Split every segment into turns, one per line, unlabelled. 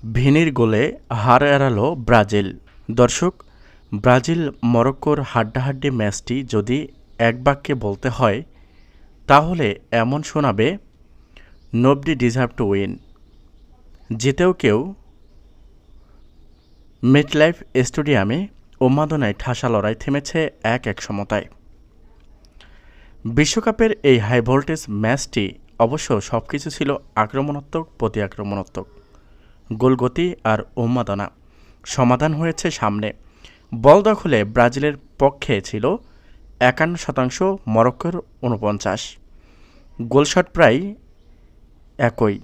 ভিনির গোলে হার এড়ালো ব্রাজিল। দর্শক, ব্রাজিল মরক্কোর হাড্ডাহাড্ডি ম্যাচটি যদি এক বাক্যে বলতে হয় তাহলে এমন শোনাবে, নোবডি ডিজার্ভ টু উইন। জিতেও কেউ মেটলাইফ স্টেডিয়ামে উন্মাদনায় ঠাসা লড়াই থেমেছে এক সমতায়। বিশ্বকাপের এই হাই ভোল্টেজ ম্যাচটি অবশ্য সবকিছু ছিল আক্রমণাত্মক প্রতি আক্রমণাত্মক। গোলগতি আর উন্মাদনা সমাধান হয়েছে সামনে। বল দখলে ব্রাজিলের পক্ষে ছিল ৫১%, মরক্কোর ৪৯। গোলশট প্রায় একই।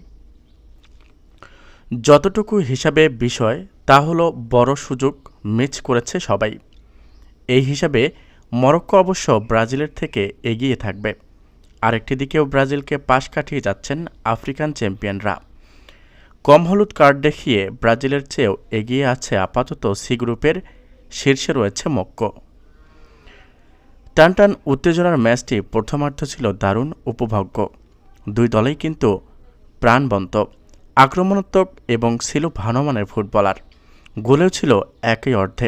যতটুকু হিসাবে বিষয় তা হলো বড় সুযোগ মিস করেছে সবাই। এই হিসাবে মরক্কো অবশ্য ব্রাজিলের থেকে এগিয়ে থাকবে। আরেকটি দিকেও ব্রাজিলকে পাশ কাটিয়ে যাচ্ছেন আফ্রিকান চ্যাম্পিয়নরা। কম হলুদ কার্ড দেখিয়ে ব্রাজিলের চেয়েও এগিয়ে আছে আপাতত সি গ্রুপের শীর্ষে রয়েছে মক্কো। টানটান উত্তেজনার ম্যাচটি প্রথমার্ধ ছিল দারুণ উপভোগ্য। দুই দলেই কিন্তু প্রাণবন্ত, আক্রমণাত্মক এবং ছিল ভানমানের ফুটবলার। গোলেও ছিল একই অর্ধে।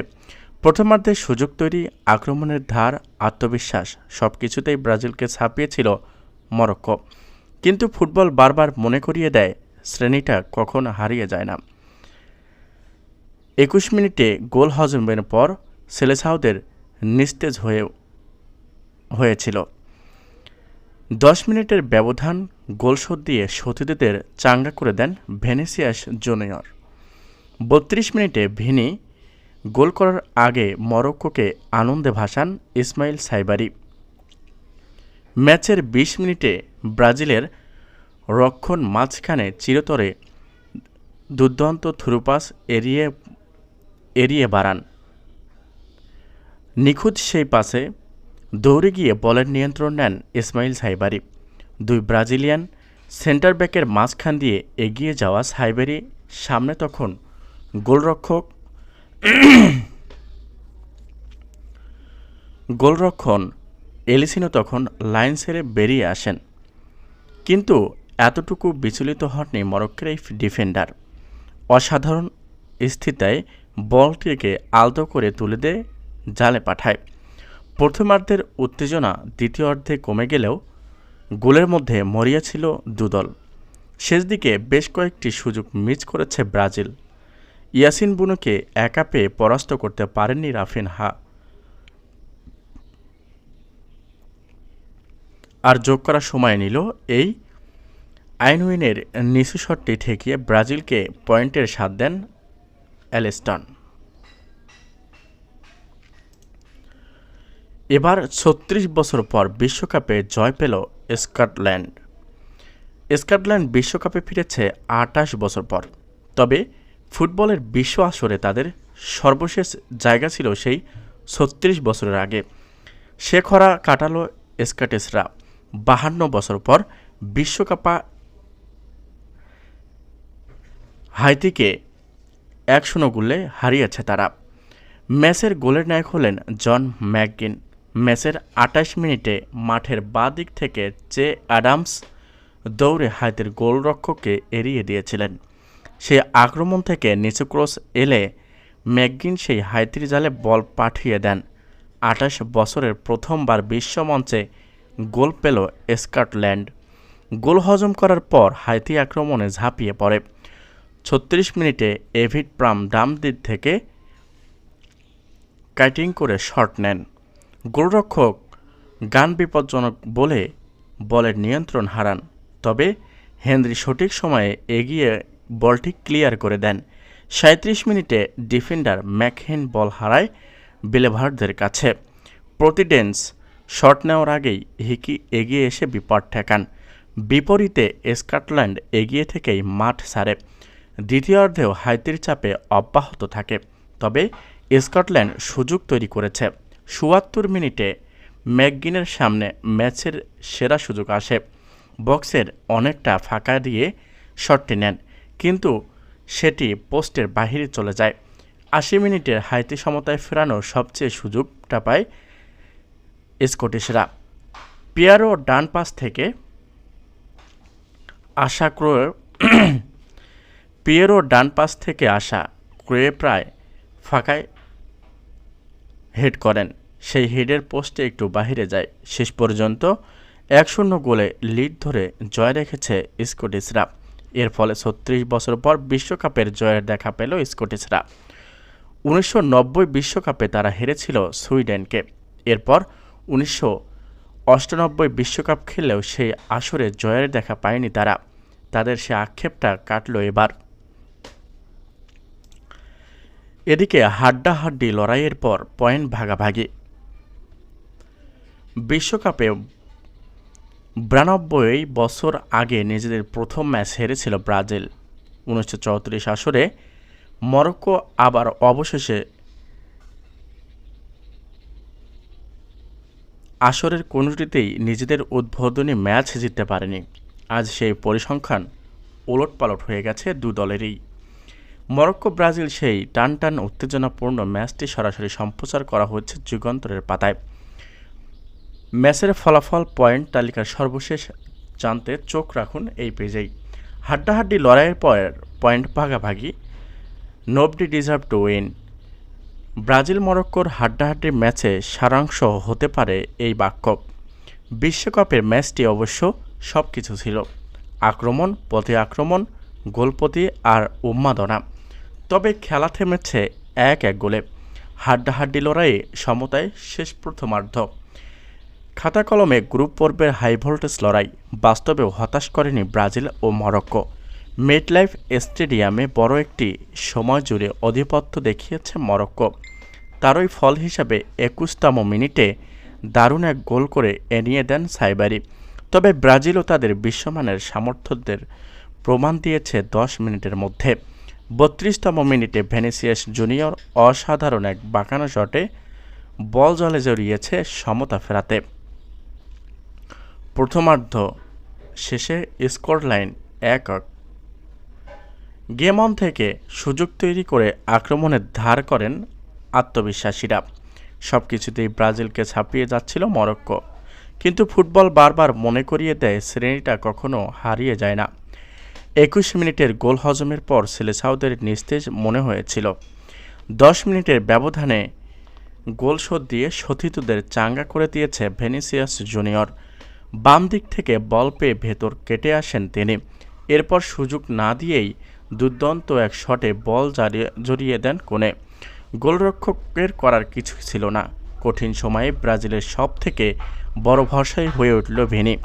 প্রথমার্ধে সুযোগ তৈরি, আক্রমণের ধার, আত্মবিশ্বাস সবকিছুতেই ব্রাজিলকে ছাপিয়েছিল মরক্কো। কিন্তু ফুটবল বারবার মনে করিয়ে দেয়, শ্রেণীটা কখন হারিয়ে যায় না। ২১ মিনিটে গোল হজমের পর সেলেসাওদের নিস্তেজ হয়েছিল। ১০ মিনিটের ব্যবধান গোলশোধ দিয়ে সতীর্থদের চাঙ্গা করে দেন ভিনিসিয়াস জুনিয়র। ৩২ মিনিটে ভিনি গোল করার আগে মরক্কোকে আনন্দে ভাসান ইসমাইল সাইবারি। ম্যাচের ২০ মিনিটে ব্রাজিলের রক্ষণ মাঝখানে চিরতরে দুর্দান্ত থ্রুপাস এড়িয়ে বাড়ান। নিখুঁত সেই পাসে দৌড়ে গিয়ে বলের নিয়ন্ত্রণ নেন ইসমাইল সাইবারি। দুই ব্রাজিলিয়ান সেন্টার ব্যাকের মাঝখান দিয়ে এগিয়ে যাওয়া সাইবারি সামনে তখন গোলরক্ষণ এলিসিনো তখন লাইন ছেড়ে বেরিয়ে আসেন। কিন্তু এতটুকু বিচলিত হননি মরক্কোর এই ডিফেন্ডার। অসাধারণ স্থিতিতে বলটিকে আলতো করে তুলে দিয়ে জালে পাঠায়। প্রথমার্ধের উত্তেজনা দ্বিতীয় অর্ধে কমে গেলেও গোলের মধ্যে মরিয়া ছিল দুদল। শেষ দিকে বেশ কয়েকটি সুযোগ মিস করেছে ব্রাজিল। ইয়াসিন বুনোকে একা পেয়ে পরাস্ত করতে পারেননি রাফিনহা। আর যোগ করার সময় নিল এই আইনউইনের নিচু শটটি ঠেকিয়ে ব্রাজিলকে পয়েন্টের স্বাদ দেন অ্যালেস্টন। এবার ৩৬ বছর পর বিশ্বকাপে জয় পেল স্কটল্যান্ড। স্কটল্যান্ড বিশ্বকাপে ফিরেছে ২৮ বছর পর। তবে ফুটবলের বিশ্ব আসরে তাদের সর্বশেষ জায়গা ছিল সেই ৩৬ বছরের আগে। সে খরা কাটালো স্কটিশরা। ৫২ বছর পর বিশ্বকাপা হাইতিকে ১-০ গোলে হারিয়েছে তারা। ম্যাচের গোলের নায়ক হলেন জন ম্যাকগিন। ম্যাচের ২৮ মিনিটে মাঠের বাঁ দিক থেকে চে অ্যাডামস দৌড়ে হাইতির গোলরক্ষককে এড়িয়ে দিয়েছিলেন। সেই আক্রমণ থেকে নিচু ক্রস এলে ম্যাকগিন সেই হাইতির জালে বল পাঠিয়ে দেন। ২৮ বছরের প্রথমবার বিশ্বমঞ্চে গোল পেল স্কটল্যান্ড। গোল হজম করার পর হাইতি আক্রমণে ঝাঁপিয়ে পড়ে। ৩৬ মিনিটে এভিড প্রাম ডাম দিক থেকে কাটিং করে শট নেন। গোলরক্ষক গান বিপজ্জনক বলে বলের নিয়ন্ত্রণ হারান। তবে হেনরি সঠিক সময়ে এগিয়ে বলটি ক্লিয়ার করে দেন। ৩৭ মিনিটে ডিফেন্ডার ম্যাকহেন বল হারায় বিলেভারদের কাছে। প্রতিডেন্স শট নেওয়ার আগেই হিকি এগিয়ে এসে বিপদ ঠেকান। বিপরীতে স্কটল্যান্ড এগিয়ে থেকেই মাঠ ছাড়ে। দ্বিতীয়ার্ধেও হাইতির চাপে অব্যাহত থাকে। তবে স্কটল্যান্ড সুযোগ তৈরি করেছে। ৭৪ মিনিটে ম্যাকগিনের সামনে ম্যাচের সেরা সুযোগ আসে। বক্সের অনেকটা ফাঁকা দিয়ে শটটি নেন, কিন্তু সেটি পোস্টের বাহিরে চলে যায়। ৮০ মিনিটের হাইতি সমতায় ফেরানোর সবচেয়ে সুযোগটা পায় স্কটিশরা। পিয়ারো ডান পাশ থেকে পিয়েরো ডান পাশ থেকে আসা ক্রুয়ে প্রায় ফাঁকায় হেড করেন, সেই হেডের পোস্টে একটু বাহিরে যায়। শেষ পর্যন্ত 1-0 গোলে লিড ধরে জয় রেখেছে স্কটিশরা। এর ফলে 36 বছর পর বিশ্বকাপের জয়ের দেখা পেল স্কটিশরা। 1990 বিশ্বকাপে তারা হেরেছিল সুইডেনকে। এরপর 1998 বিশ্বকাপ খেললেও সেই আসরে জয়ের দেখা পায়নি তারা। তাদের সে আক্ষেপটা কাটল এবার। এদিকে হাড্ডাহাড্ডি লড়াইয়ের পর পয়েন্ট ভাগাভাগি। বিশ্বকাপে 92 বছর আগে নিজেদের প্রথম ম্যাচ হেরেছিল ব্রাজিল। 1934 আসরে মরক্কো আবার অবশেষে আসরের কোনোটিতেই নিজেদের উদ্বোধনী ম্যাচ জিততে পারেনি। আজ সেই পরিসংখ্যান ওলটপালট হয়ে গেছে দু দলেরই। মরক্কো ব্রাজিল সেই টানটান উত্তেজনাপূর্ণ ম্যাচটি সরাসরি সম্প্রচার করা হচ্ছে যুগান্তরের পাতায়। ম্যাচের ফলাফল পয়েন্ট তালিকার সর্বশেষ জানতে চোখ রাখুন এই পেজেই। হাড্ডাহাড্ডি লড়াইয়ের পর পয়েন্ট ভাগাভাগি, nobody deserve to win. Brazil মরক্কোর হাড্ডাহাড্ডি ম্যাচে সারাংশ হতে পারে এই বাক্য। বিশ্বকাপের ম্যাচটি অবশ্য সব কিছু ছিল, আক্রমণ, পথে আক্রমণ, গোলপতি আর উন্মাদনা। তবে খেলা থেমেছে 1-1 গোলে। হাড্ডাহাড্ডি লড়াইয়ে সমতায় শেষ প্রথমার্ধ। খাতা কলমে গ্রুপ পর্বের হাই ভোল্টেজ লড়াই বাস্তবেও হতাশ করেনি ব্রাজিল ও মরক্কো। মেটলাইফ স্টেডিয়ামে বড় একটি সময় জুড়ে আধিপত্য দেখিয়েছে মরক্কো। তারই ফল হিসাবে 21তম মিনিটে দারুণ এক গোল করে এড়িয়ে দেন সাইবারি। তবে ব্রাজিলও তাদের বিশ্বমানের সামর্থ্যদের প্রমাণ দিয়েছে 10 মিনিটের মধ্যে। 32তম মিনিটে ভেনিসিয়াস জুনিয়র অসাধারণ এক বাঁকানো শটে বল জলে জড়িয়েছে সমতা ফেরাতে। প্রথমার্ধ শেষে স্কোরলাইন 1-1। গেম অন থেকে সুযোগ তৈরি করে আক্রমণের ধার করেন আত্মবিশ্বাসীরা। সব কিছুতেই ব্রাজিলকে ছাপিয়ে যাচ্ছিল মরক্কো, কিন্তু ফুটবল বারবার মনে করিয়ে দেয় শ্রেণীটা কখনো হারিয়ে যায় না। 21 মিনিটের গোল হজমের পর সেলেসাওদের নিস্তেজ মনে হয়েছিল। 10 মিনিটের ব্যবধানে গোল শোধ দিয়ে সতীর্থদের চাঙ্গা করে দিয়েছে ভেনিসিয়াস জুনিয়র। বাম দিক থেকে বল পেয়ে ভেতর কেটে আসেন তিনি। এরপর সুযোগ না দিয়েই দুর্দান্ত এক শটে বল জড়িয়ে দেন কোণে। গোলরক্ষকের করার কিছু ছিল না। কঠিন সময়ে ব্রাজিলের সব থেকে বড় ভরসাই হয়ে উঠল ভিনি।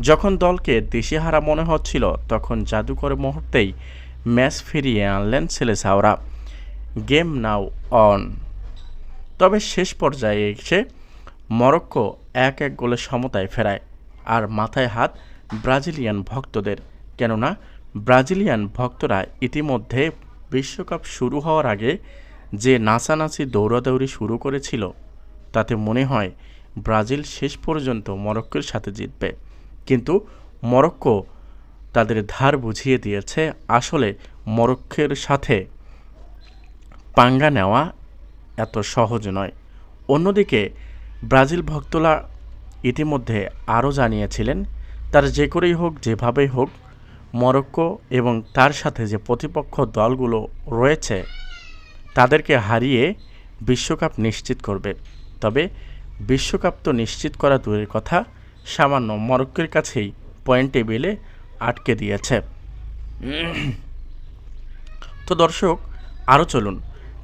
যখন দলকে দিশেহারা মনে হচ্ছিল তখন জাদুকর মুহূর্তেই ম্যাচ ফিরিয়ে আনলেন সেলেসাওরা। Game now on. তবে শেষ পর্যায়ে এসে মরক্কো 1-1 গোলের সমতায় ফেরায়। আর মাথায় হাত ব্রাজিলিয়ান ভক্তদের, কেননা ব্রাজিলিয়ান ভক্তরা ইতিমধ্যে বিশ্বকাপ শুরু হওয়ার আগে যে নাচানাচি দৌড়াদৌড়ি শুরু করেছিল তাতে মনে হয় ব্রাজিল শেষ পর্যন্ত মরক্কোর সাথে জিতবে। কিন্তু মরক্কো তাদের ধার বুঝিয়ে দিয়েছে আসলে মরক্কোর সাথে পাঙ্গা নেওয়া এত সহজ নয়। অন্যদিকে ব্রাজিল ভক্তরা ইতিমধ্যে আরও জানিয়েছিলেন তার যে করেই হোক, যেভাবেই হোক, মরক্কো এবং তার সাথে যে প্রতিপক্ষ দলগুলো রয়েছে তাদেরকে হারিয়ে বিশ্বকাপ নিশ্চিত করবে। তবে বিশ্বকাপ তো নিশ্চিত করা দূরের কথা, সামান্য মরক্কোর কাছেই পয়েন্ট টেবিলে আটকে দিয়েছে। তো দর্শক, আরও চলুন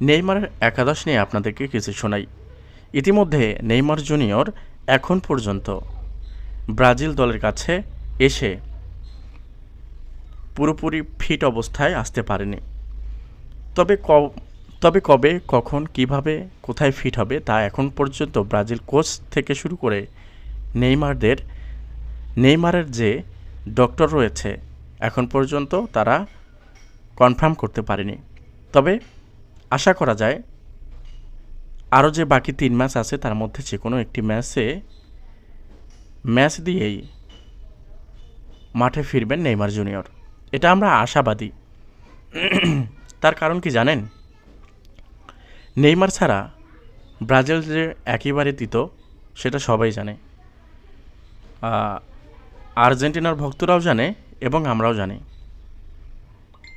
নেইমারের একাদশ নিয়ে আপনাদেরকে কিছু শোনাই। ইতিমধ্যে নেইমার জুনিয়র এখন পর্যন্ত ব্রাজিল দলের কাছে এসে পুরোপুরি ফিট অবস্থায় আসতে পারেনি। তবে কবে, কখন, কিভাবে, কোথায় ফিট হবে তা এখন পর্যন্ত ব্রাজিল কোচ থেকে শুরু করে নেইমারের যে ডক্টর রয়েছে এখন পর্যন্ত তারা কনফার্ম করতে পারেনি। তবে আশা করা যায় আরও যে বাকি 3 ম্যাচ আছে তার মধ্যে যে কোনো একটি ম্যাচ দিয়েই মাঠে ফিরবেন নেইমার জুনিয়র। এটা আমরা আশাবাদী। তার কারণ কি জানেন? নেইমার ছাড়া ব্রাজিল যে একেবারে দিত সেটা সবাই জানে, আর্জেন্টিনার ভক্তরাও জানে এবং আমরাও জানি।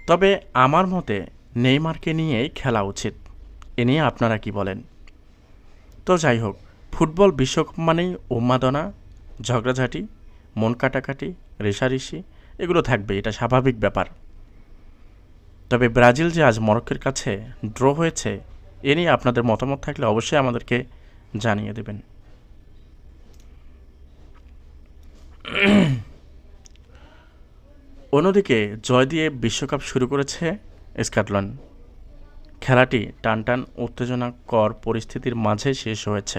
তবে আমার মতে নেইমারকে নিয়েই খেলা উচিত। এ নিয়ে আপনারা কি বলেন? তো যাই হোক, ফুটবল বিশ্বকাপ মানেই উন্মাদনা, ঝগড়াঝাঁটি, মন কাটাকাটি, রেষারেষি এগুলো থাকবে, এটা স্বাভাবিক ব্যাপার। তবে ব্রাজিল যে আজ মরক্কোর কাছে ড্র হয়েছে, এ নিয়ে আপনাদের মতামত থাকলে অবশ্যই আমাদেরকে জানিয়ে দেবেন। অন্যদিকে জয় দিয়ে বিশ্বকাপ শুরু করেছে স্কটল্যান্ড। খেলাটি টানটান উত্তেজনাকর পরিস্থিতির মাঝে শেষ হয়েছে,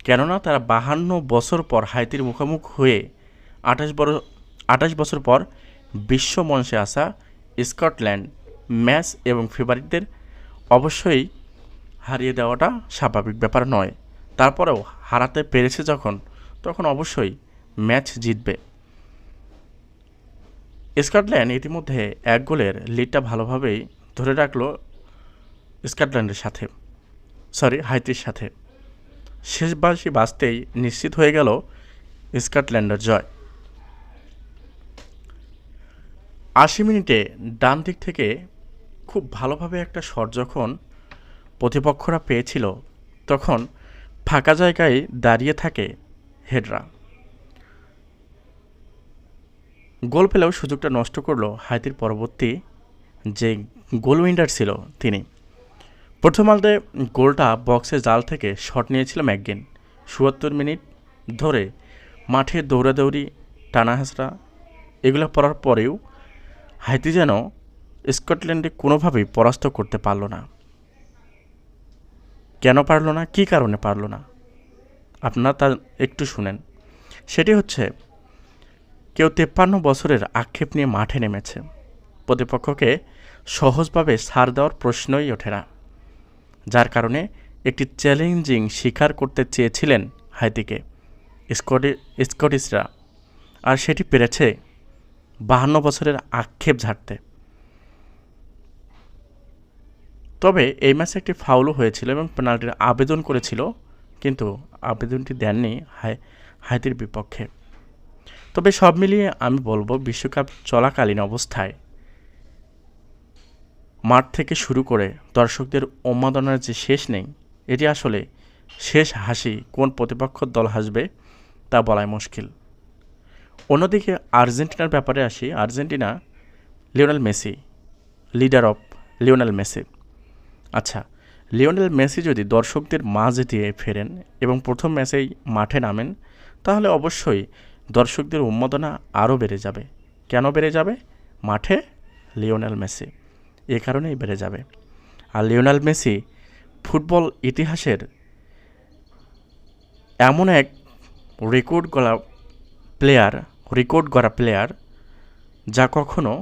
কেননা তারা 52 বছর পর হাইতির মুখোমুখ হয়ে 28 বছর পর বিশ্ব মঞ্চে আসা স্কটল্যান্ড ম্যাচ এবং ফেভারিটদের অবশ্যই হারিয়ে দেওয়াটা স্বাভাবিক ব্যাপার নয়। তারপরেও হারাতে পেরেছে যখন, তখন অবশ্যই ম্যাচ জিতবে। স্কটল্যান্ড ইতিমধ্যে 1 গোলের লিডটা ভালোভাবেই ধরে রাখলো হাইতির সাথে। শেষ বাঁশি বাজতেই নিশ্চিত হয়ে গেল স্কটল্যান্ডের জয়। 80 মিনিটে ডান দিক থেকে খুব ভালোভাবে একটা শট যখন প্রতিপক্ষরা পেয়েছিল, তখন ফাঁকা জায়গায় দাঁড়িয়ে থাকে হেডরা। গোল পেলেও সুযোগটা নষ্ট করলো হাইতির পরবর্তী যে গোল উইন্ডার ছিল তিনি। প্রথমার্ধে গোলটা বক্সের জাল থেকে শট নিয়েছিল ম্যাকগিন। ৭৪ মিনিট ধরে মাঠে দৌড়াদৌড়ি, টানা হাসরা এগুলো পড়ার পরেও হাইতি যেন স্কটল্যান্ডে কোনোভাবেই পরাস্ত করতে পারল না। কেন পারল না, কী কারণে পারল না, আপনারা তা একটু শুনেন। সেটি হচ্ছে, কেউ 53 বছরের আক্ষেপ নিয়ে মাঠে নেমেছে। প্রতিপক্ষকে সহজভাবে ছাড় দেওয়ার প্রশ্নই ওঠে না, যার কারণে একটি চ্যালেঞ্জিং স্বীকার করতে চেয়েছিলেন হাইতিকে স্কটিশরা, আর সেটি পেরেছে 52 বছরের আক্ষেপ ঝাড়তে। তবে এই ম্যাচে একটি ফাউলও হয়েছিল এবং পেনাল্টির আবেদন করেছিল, কিন্তু আবেদনটি দেননি হাইতির বিপক্ষে। তবে সব মিলিয়ে আমি বলবো, বিশ্বকাপ চলাকালীন অবস্থায় মাঠ থেকে শুরু করে দর্শকদের উন্মাদনার যে শেষ নেই, এটি আসলে শেষ হাসি কোন প্রতিপক্ষ দল হাসবে তা বলাই মুশকিল। অন্যদিকে আর্জেন্টিনার ব্যাপারে আসি। Argentina, Lionel Messi, leader of Lionel Messi. আচ্ছা, লিওনেল মেসি যদি দর্শকদের মাঝে দিয়ে ফেরেন এবং প্রথম ম্যাচেই মাঠে নামেন, তাহলে অবশ্যই দর্শকদের উন্মাদনা আরও বেড়ে যাবে। কেন বেড়ে যাবে? মাঠে লিওনেল মেসি, এ কারণেই বেড়ে যাবে। আর লিওনেল মেসি ফুটবল ইতিহাসের এমন এক রেকর্ড গড়া প্লেয়ার যা কখনো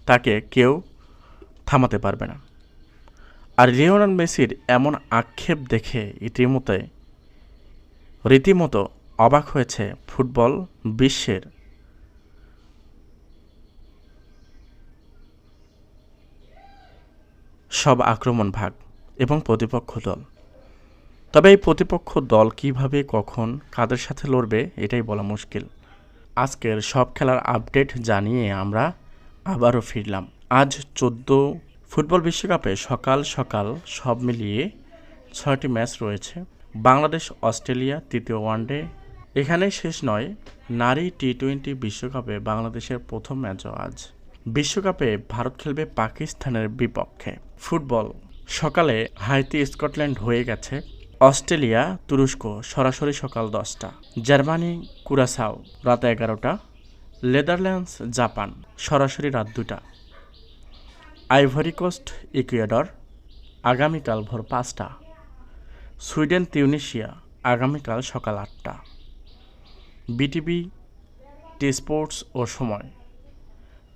তাকে কেউ থামাতে পারবে না। আর লিওনেল মেসির এমন আক্ষেপ দেখে রীতিমতো অবাক হয়েছে ফুটবল বিশ্বের সব আক্রমণ ভাগ এবং প্রতিপক্ষ দল। তবে এই প্রতিপক্ষ দল কিভাবে, কখন, কাদের সাথে লড়বে এটাই বলা মুশকিল। আজকের সব খেলার আপডেট জানিয়ে আমরা আবারও ফিরলাম। আজ 14 ফুটবল বিশ্বকাপে সকাল সকাল সব মিলিয়ে 6টি ম্যাচ রয়েছে। বাংলাদেশ অস্ট্রেলিয়া তৃতীয় ওয়ানডে এখানেই শেষ নয়। নারী টি-20 বিশ্বকাপে বাংলাদেশের প্রথম ম্যাচও আজ। বিশ্বকাপে ভারত খেলবে পাকিস্তানের বিপক্ষে। ফুটবল সকালে হাইতি স্কটল্যান্ড হয়ে গেছে। অস্ট্রেলিয়া তুরস্ক সরাসরি সকাল 10টা। জার্মানি কুরাসাও রাত 11টা। নেদারল্যান্ডস জাপান সরাসরি রাত 2টা। আইভরি কোস্ট ইকুয়েডর আগামীকাল ভোর 5টা। সুইডেন তিউনিশিয়া আগামীকাল সকাল 8টা। বিটিভি টি স্পোর্টস ও সময়।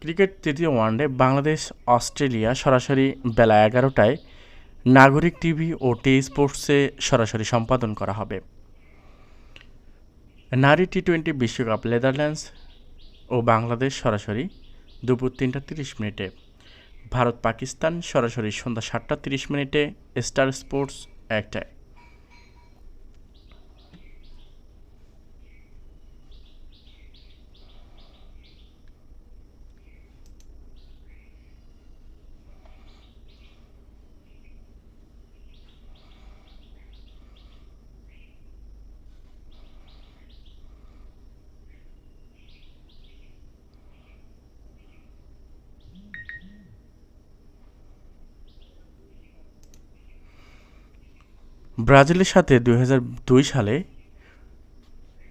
ক্রিকেট তৃতীয় ওয়ানডে বাংলাদেশ অস্ট্রেলিয়া সরাসরি বেলা 11টায় নাগরিক টিভি ও টি স্পোর্টসে সরাসরি সম্পাদন করা হবে। নারী টি-20 বিশ্বকাপ নেদারল্যান্ডস ও বাংলাদেশ সরাসরি দুপুর 3টা 30 মিনিটে। ভারত পাকিস্তান সরাসরি সন্ধ্যা 7টা 30 মিনিটে স্টার স্পোর্টস 1টায়। ব্রাজিলের সাথে ২০০২ সালে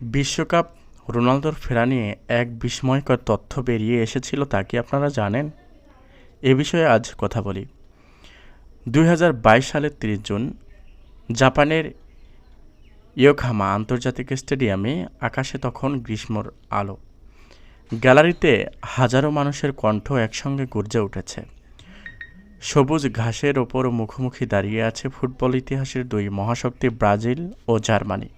বিশ্বকাপ রোনালদোর ফেরা নিয়ে এক বিস্ময়কর তথ্য বেরিয়ে এসেছিল, তা কি আপনারা জানেন? এ বিষয়ে আজ কথা বলি। ২০২২ সালের ৩০ জুন জাপানের ইয়োকোহামা আন্তর্জাতিক স্টেডিয়ামে আকাশে তখন গ্রীষ্মর আলো। গ্যালারিতে হাজারো মানুষের কণ্ঠ একসঙ্গে গর্জে উঠেছে। সবুজ ঘাসের ওপর মুখোমুখি দাঁড়িয়ে আছে ফুটবল ইতিহাসের দুই মহাশক্তি ব্রাজিল ও জার্মানি।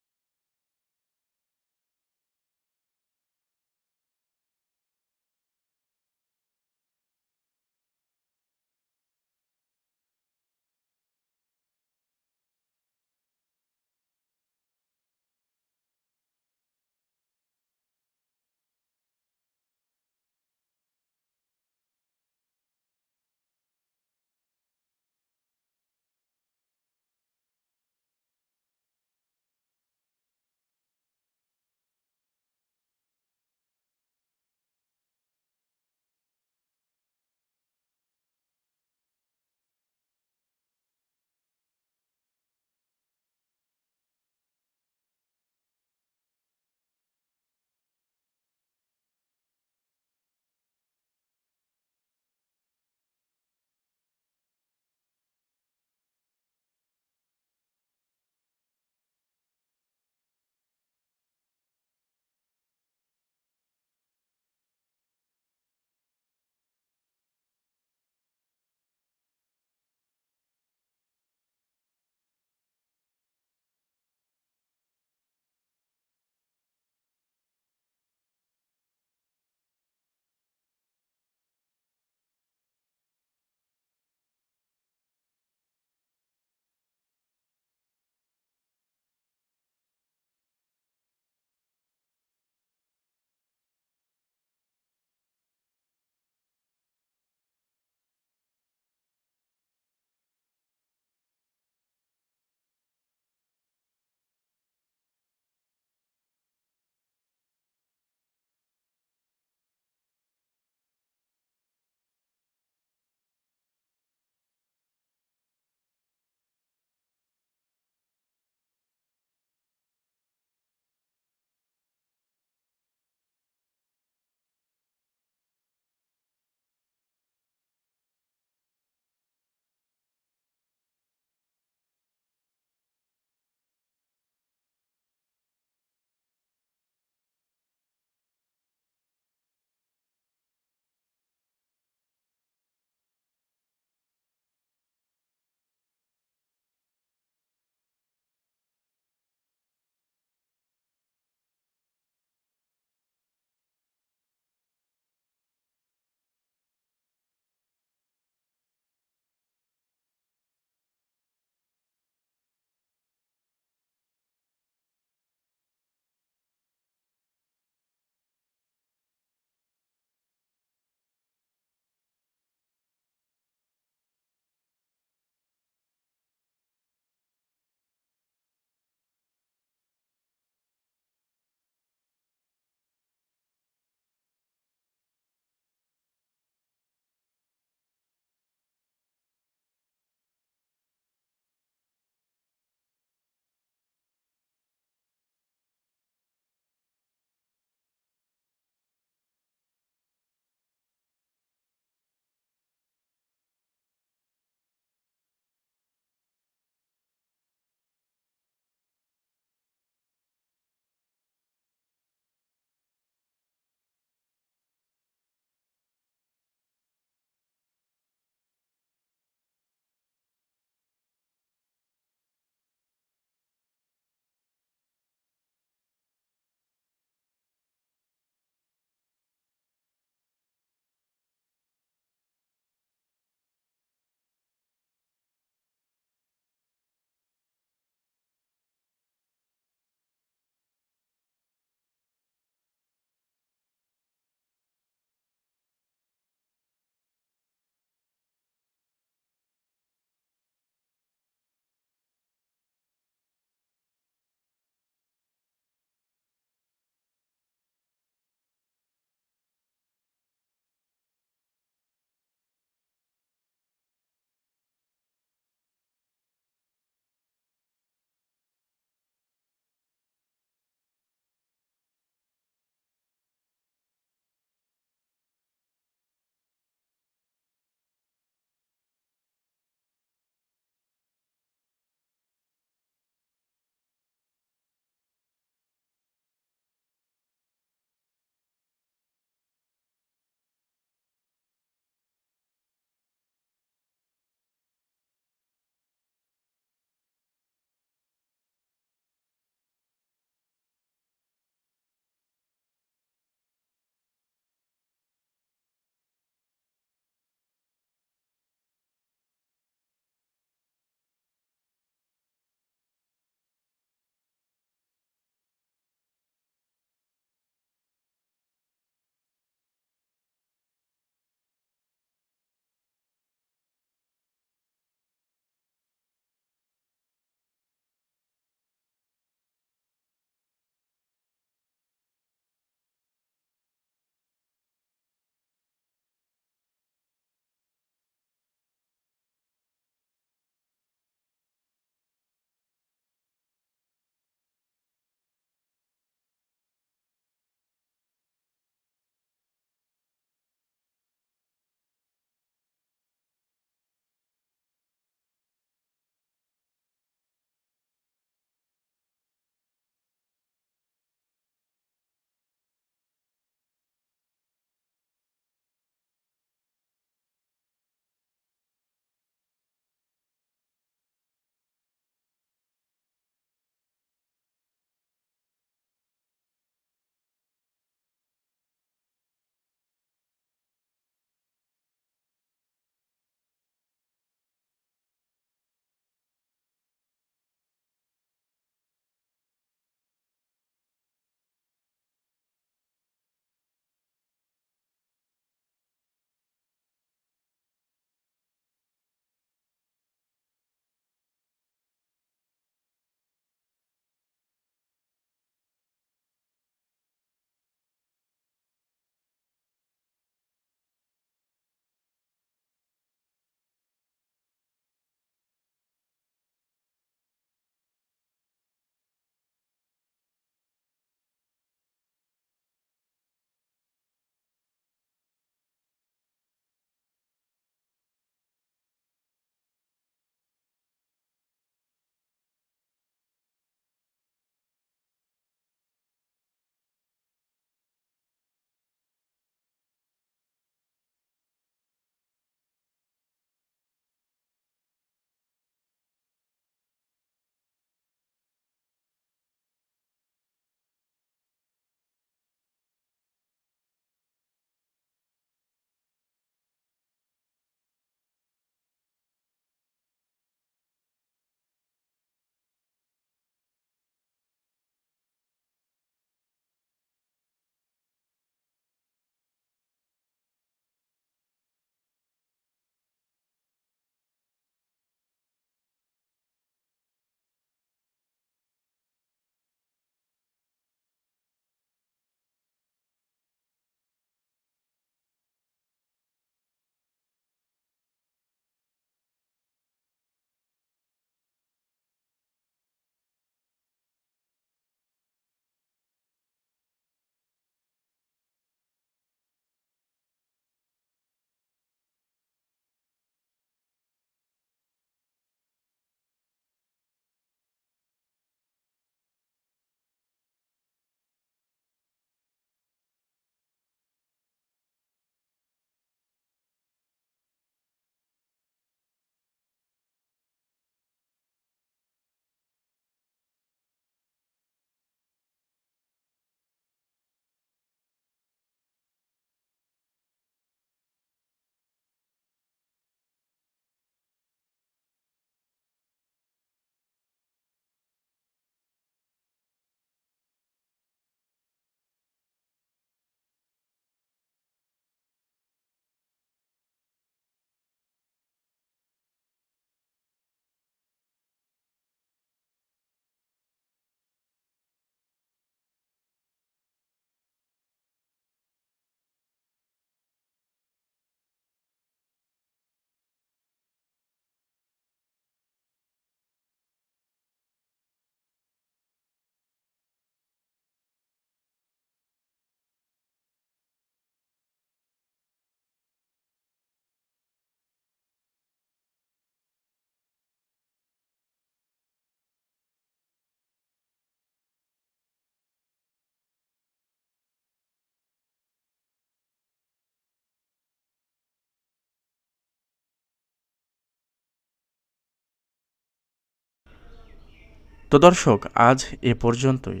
তো দর্শক, আজ এ পর্যন্তই।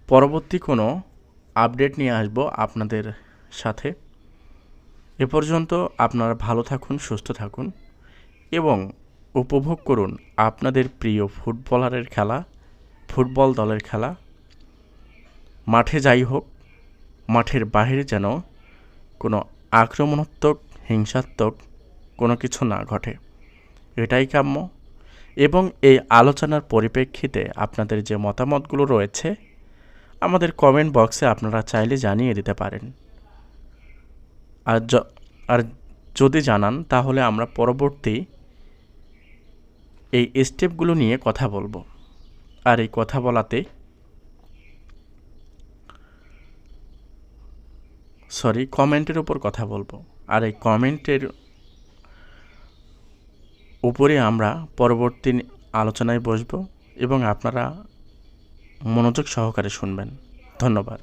পরবর্তী কোনো আপডেট নিয়ে আসব আপনাদের সাথে। এ পর্যন্ত আপনারা ভালো থাকুন, সুস্থ থাকুন এবং উপভোগ করুন আপনাদের প্রিয় ফুটবলারের খেলা, ফুটবল দলের খেলা। মাঠে যাই হোক, মাঠের বাইরে যেন কোনো আক্রমণাত্মক, হিংসাত্মক কোনো কিছু না ঘটে, এটাই কাম্য। এবং এই আলোচনার পরিপ্রেক্ষিতে আপনাদের যে মতামতগুলো রয়েছে আমাদের কমেন্ট বক্সে আপনারা চাইলে জানিয়ে দিতে পারেন। আর যদি জানান তাহলে আমরা পরবর্তী এই স্টেপগুলো নিয়ে কথা বলবো। আর এই কথা বলাতে কমেন্টের উপর কথা বলবো। আর এই কমেন্টের উপরে আমরা পরবর্তী আলোচনায় বসবো এবং আপনারা মনোযোগ সহকারে শুনবেন। ধন্যবাদ।